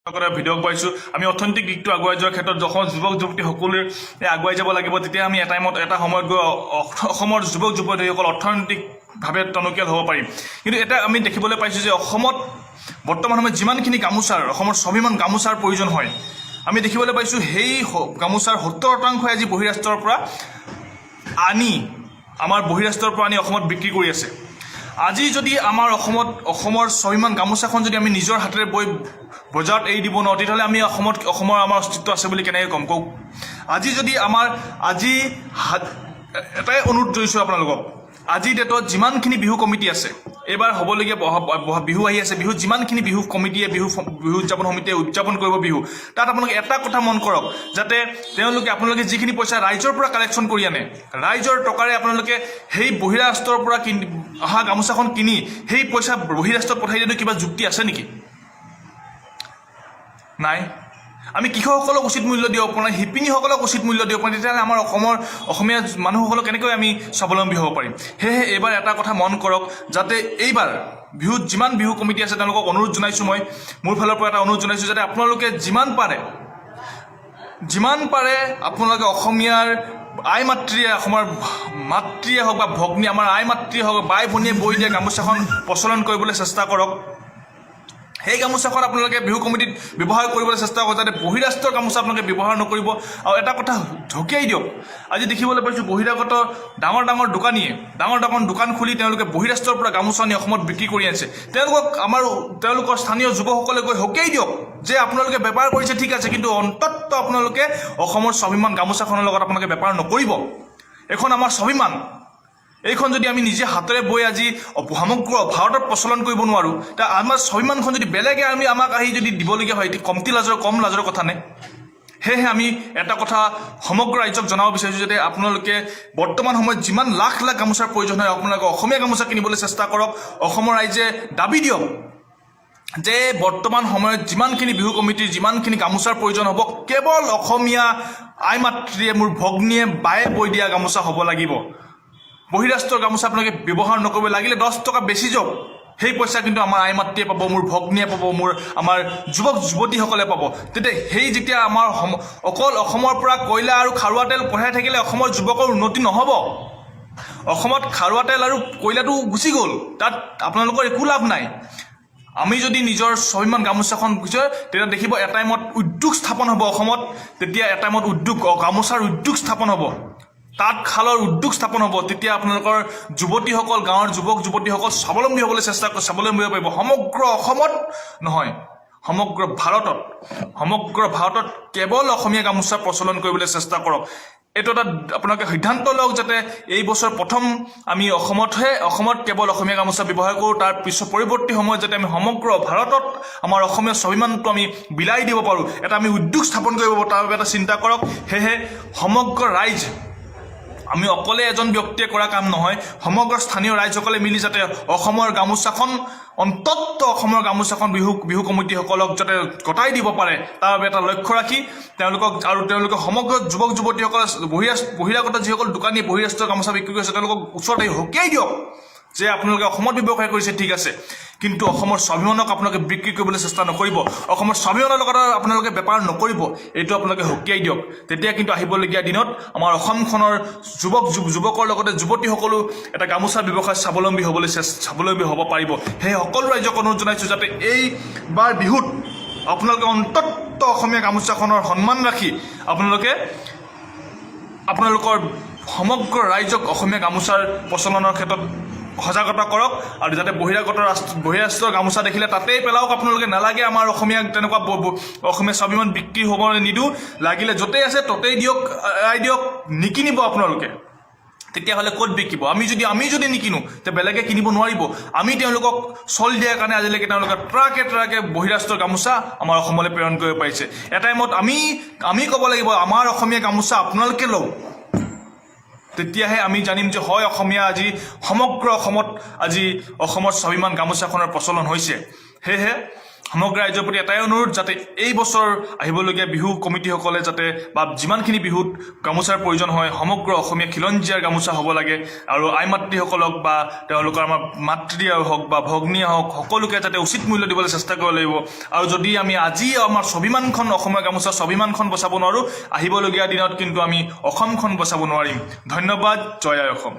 video' পাইছোঁ আমি অৰ্থনৈতিক দিশটো আগুৱাই যোৱাৰ ক্ষেত্ৰত যখন যুৱক যুৱতী সকলোৱে আগুৱাই যাব লাগিব তেতিয়া আমি এটা সময়ত গৈ অসমৰ যুৱক যুৱতীসকল অৰ্থনৈতিকভাৱে টনকিয়াল হ'ব পাৰিম কিন্তু এটা আমি দেখিবলৈ পাইছোঁ যে অসমত বৰ্তমান সময়ত যিমানখিনি গামোচাৰ অসমৰ স্বাভিমান গামোচাৰ প্ৰয়োজন হয় আমি দেখিবলৈ পাইছোঁ সেই গামোচাৰ 70% আজি বহিৰাষ্ট্ৰৰ পৰা আনি অসমত বিক্ৰী কৰি আছে আজি যদি আমাৰ অসমৰ স্বাভিমান গামোচাখন যদি আমি নিজৰ হাতেৰে বৈ বজাৰত এৰি দিব নোৱাৰোঁ তেতিয়াহ'লে আমি অসমৰ আমাৰ অস্তিত্ব আছে বুলি কেনেকৈ ক'ম কওক আজি যদি এটাই অনুৰোধ কৰিছোঁ আপোনালোকক আজি ডেটত যিমানখিনি বিহু কমিটি আছে এইবাৰ হ'বলগীয়া বিহু আহি আছে বিহু যিমানখিনি বিহু কমিটিয়ে বিহু উদযাপন সমিতিয়ে উদযাপন কৰিব বিহু তাত আপোনালোকে এটা কথা মন কৰক যাতে আপোনালোকে যিখিনি পইচা ৰাইজৰ পৰা কালেকশ্যন কৰি আনে ৰাইজৰ টকাৰে আপোনালোকে সেই বহিৰাষ্ট্ৰৰ পৰা অহা গামোচাখন কিনি সেই পইচা বহিৰাষ্ট্ৰত পঠাই দিয়াটো কিবা যুক্তি আছে নেকি নাই আমি কৃষকসকলক উচিত মূল্য দিব পৰা নাই শিপিনীসকলক উচিত মূল্য দিব পৰা নাই তেতিয়াহ'লে আমাৰ অসমীয়া মানুহসকলক কেনেকৈ আমি স্বাৱলম্বী হ'ব পাৰিম সেয়েহে এইবাৰ এটা কথা মন কৰক যাতে এইবাৰ বিহুত যিমান বিহু কমিটি আছে তেওঁলোকক অনুৰোধ জনাইছোঁ মই মোৰ ফালৰ পৰা এটা অনুৰোধ জনাইছোঁ যাতে আপোনালোকে যিমান পাৰে আপোনালোকে অসমীয়াৰ আই মাতৃয়ে অসমৰ মাতৃয়ে হওক বা ভগ্নী আমাৰ আই মাতৃয়ে হওক বাই ভনীয়ে বৈ দিয়া গামোচাখন প্ৰচলন কৰিবলৈ চেষ্টা কৰক সেই গামোচাখন আপোনালোকে বিহু কমিটিত ব্যৱহাৰ কৰিবলৈ চেষ্টা কৰক যাতে বহিৰাষ্ট্ৰৰ গামোচা আপোনালোকে ব্যৱহাৰ নকৰিব আৰু এটা কথা ঢকিয়াই দিয়ক আজি দেখিবলৈ পাইছোঁ বহিৰাগত ডাঙৰ দোকান খুলি তেওঁলোকে বহিৰাষ্ট্ৰৰ পৰা গামোচা আনি অসমত বিক্ৰী কৰি আছে তেওঁলোকৰ স্থানীয় যুৱকসকলে গৈ হকিয়াই দিয়ক যে আপোনালোকে বেপাৰ কৰিছে ঠিক আছে কিন্তু অন্ততঃ আপোনালোকে অসমৰ স্বাভিমান গামোচাখনৰ লগত আপোনালোকে বেপাৰ নকৰিব এখন আমাৰ স্বাভিমান এইখন যদি আমি নিজে হাতেৰে বৈ আজি সমগ্ৰ ভাৰতত প্ৰচলন কৰিব নোৱাৰোঁ তা আমাৰ স্বাভিমানখন যদি বেলেগে আমাক আহি যদি দিবলগীয়া হয় কম লাজৰ কথা নে সেয়েহে আমি এটা কথা সমগ্ৰ ৰাজ্যক জনাব বিচাৰিছোঁ যাতে আপোনালোকে বৰ্তমান সময়ত যিমান লাখ গামোচাৰ প্ৰয়োজন হয় আপোনালোকে অসমীয়া গামোচা কিনিবলৈ চেষ্টা কৰক অসমৰ ৰাইজে দাবী দিয়ক যে বৰ্তমান সময়ত যিমানখিনি বিহু কমিটিৰ যিমানখিনি গামোচাৰ প্ৰয়োজন হ'ব কেৱল অসমীয়া আই মাতৃয়ে মোৰ ভগ্নীয়ে বায়ে বৈ দিয়া গামোচা হ'ব লাগিব বহিৰাষ্ট্ৰৰ গামোচা আপোনালোকে ব্যৱহাৰ নকৰিব লাগিলে 10 টকা বেছি যাওক সেই পইচা কিন্তু আমাৰ আই মাতৃয়ে পাব মোৰ ভগ্নীয়ে পাব আমাৰ যুৱক যুৱতীসকলে পাব তেতিয়া যেতিয়া আমাৰ অকল অসমৰ পৰা কয়লা আৰু খাৰুৱা তেল পঠাই থাকিলে অসমৰ যুৱকৰ উন্নতি নহ'ব অসমত খাৰুৱা তেল আৰু কয়লাটো গুচি গ'ল তাত আপোনালোকৰ একো লাভ নাই আমি যদি নিজৰ স্বাভিমান গামোচাখন তেতিয়া দেখিব এটা টাইমত উদ্যোগ স্থাপন হ'ব অসমত তেতিয়া এটা টাইমত গামোচাৰ উদ্যোগ স্থাপন হ'ব তাঁতশালৰ উদ্যোগ স্থাপন হ'ব তেতিয়া আপোনালোকৰ যুৱতীসকল গাঁৱৰ যুৱক যুৱতীসকল স্বাৱলম্বী হ'বলৈ স্বাৱলম্বী হ'ব পাৰিব সমগ্ৰ অসমত নহয় সমগ্ৰ ভাৰতত কেৱল অসমীয়া গামোচা প্ৰচলন কৰিবলৈ চেষ্টা কৰক এইটো এটা আপোনালোকে সিদ্ধান্ত লওক যাতে এই বছৰ প্ৰথম আমি অসমত কেৱল অসমীয়া গামোচা ব্যৱহাৰ কৰোঁ তাৰ পিছত পৰৱৰ্তী সময়ত যাতে আমি সমগ্ৰ ভাৰতত আমাৰ অসমীয়া স্বাভিমানটো আমি বিলাই দিব পাৰোঁ এটা আমি উদ্যোগ স্থাপন কৰিব পাৰোঁ তাৰ বাবে এটা চিন্তা কৰক সেয়েহে সমগ্ৰ ৰাইজ আমি অকলে এজন ব্যক্তিয়ে কৰা কাম নহয় সমগ্ৰ স্থানীয় ৰাইজসকলে মিলি যাতে অসমৰ গামোচাখন বিহু কমিটিসকলক যাতে গতাই দিব পাৰে তাৰ বাবে এটা লক্ষ্য ৰাখি তেওঁলোকে সমগ্ৰ যুৱক যুৱতীসকলে বহিৰাগত যিসকল দোকানীয়ে বহিৰাষ্ট্ৰৰ গামোচা বিক্ৰী কৰিছে তেওঁলোকক ওচৰত আহি হকিয়াই দিয়ক যে আপোনালোকে অসমত ব্যৱসায় কৰিছে ঠিক আছে কিন্তু অসমৰ স্বাভিমানক আপোনালোকে বিক্ৰী কৰিবলৈ চেষ্টা নকৰিব অসমৰ স্বাভিমানৰ লগত আপোনালোকে বেপাৰ নকৰিব এইটো আপোনালোকে হকিয়াই দিয়ক তেতিয়া কিন্তু আহিবলগীয়া দিনত আমাৰ অসমখনৰ যুৱকৰ লগতে যুৱতীসকলো এটা গামোচা ব্যৱসায় স্বাৱলম্বী হ'ব পাৰিব সেই সকলো ৰাইজক অনুৰোধ জনাইছোঁ যাতে এইবাৰ বিহুত আপোনালোকে অন্ততঃ অসমীয়া গামোচাখনৰ সন্মান ৰাখি আপোনালোকৰ সমগ্ৰ ৰাইজক অসমীয়া গামোচাৰ প্ৰচলনৰ ক্ষেত্ৰত সজাগতা কৰক আৰু যাতে বহিৰাষ্ট্ৰৰ গামোচা দেখিলে তাতেই পেলাওক আপোনালোকে নালাগে আমাৰ তেনেকুৱা অসমীয়া স্বাভিমান বিক্ৰী হ'বলৈ নিদিওঁ লাগিলে য'তেই আছে ত'তেই দিয়ক নিকিনিব আপোনালোকে তেতিয়াহ'লে ক'ত বিকিব আমি যদি নিকিনো তেতিয়া বেলেগে কিনিব নোৱাৰিব আমি তেওঁলোকক চল দিয়াৰ কাৰণে আজিলৈকে তেওঁলোকে ট্ৰাকে বহিৰাষ্ট্ৰৰ গামোচা আমাৰ অসমলৈ প্ৰেৰণ কৰিব পাৰিছে এটা টাইমত আমি ক'ব লাগিব আমাৰ অসমীয়া গামোচা আপোনালোকে লওক তেতিয়াহে আমি জানিম যে হয় অসমীয়া আজি সমগ্ৰ অসমত আজি অসমৰ স্বাভিমান গামোচাখনৰ প্ৰচলন হৈছে সেয়েহে সমগ্ৰ ৰাজ্যৰ প্ৰতি এটাই অনুৰোধ যাতে এই বছৰ আহিবলগীয়া বিহু কমিটিসকলে যাতে বা যিমানখিনি বিহুত গামোচাৰ প্ৰয়োজন হয় সমগ্ৰ অসমীয়া খিলঞ্জীয়াৰ গামোচা হ'ব লাগে আৰু আই মাতৃসকলক বা তেওঁলোকৰ আমাৰ মাতৃয়ে হওক বা ভগ্নীয়ে হওক সকলোকে যাতে উচিত মূল্য দিবলৈ চেষ্টা কৰিব লাগিব আৰু যদি আমি আজি আমাৰ স্বাভিমানখন অসমীয়া গামোচা স্বাভিমানখন বচাব নোৱাৰোঁ আহিবলগীয়া দিনত কিন্তু আমি অসমখন বচাব নোৱাৰিম ধন্যবাদ জয় আই অসম